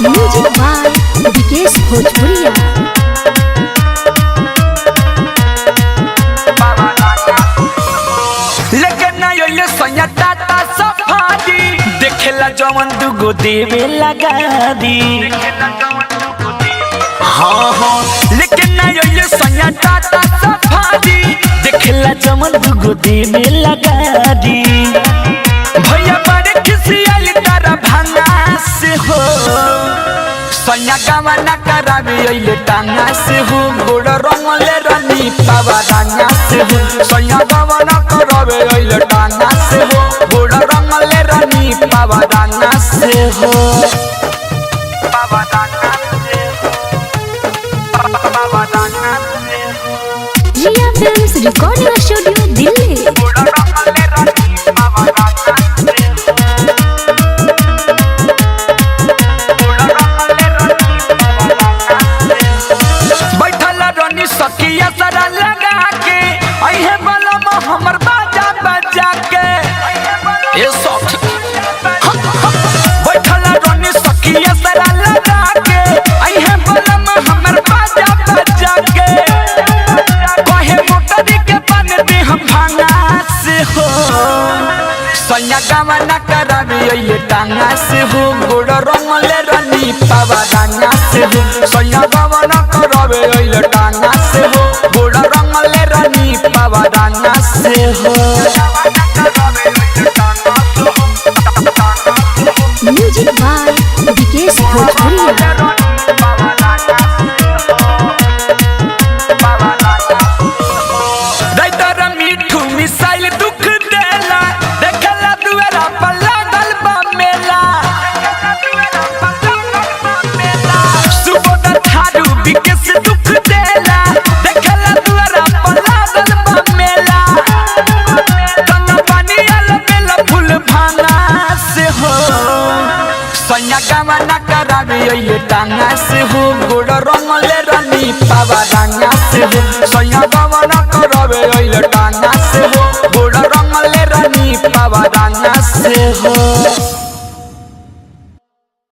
Music by Vikesh भोजपुरिया। लेकिन ये सोया टाटा सफारी देखेला जवन दुगो देवे लगा दी। हाँ हाँ लेकिन ये सोया टाटा सफारी देखेला जवन दुगो देवे लगा दी। भैया बड़े किसी आली तारा भांगा से हो सोया गावा ना करावे अइले टांगा से हो गोड़ रंगले रानी पावा रंगा से हो सोया गावा ना करावे अइले टांगा से हो गोड़ रंगले रानी पावा रंगा से हो पावा रंगा से हो पावा रंगा से हो। रिया फिल्म्स रिकॉर्डिंग स्टूडियो दिल्ली। गोड़ रंगले रानी पावा रंगा से हो सकिया सरा लगा के अहे बलम हमर बाजा बजा के ए सॉफ्ट बैठल रोनी सकिया सरा लगा के अहे बलम हमर बाजा बजा के कहे मोटरी के पानी दे हम भांगा से हो सैया गावा ना करावे अइले टांगा से हो गोड़ रंगले रानी पावा रंगा से हो सैया गावा ना करावे अइले टांगा से हो गोड़ रंगले रानी पावा रंगा से हो। म्यूजिक बाय विकेश भोजपुरिया। मीठू मिसाइल दुख देला देखला दुआरा पर लागल बा मेला सुबोध थारू विकेश दुख देला देखला दुआरा पर लागल बा मेला तना पानी आला बेला फूल भांगा से हो सैया गावा ना करावे अइले टांगा से हो गोड़ रंगले रानी पावा रंगा से हो सैया गावा ना करावे अइले टांगा से हो गोड़ रंगले रानी पावा रंगा से हो।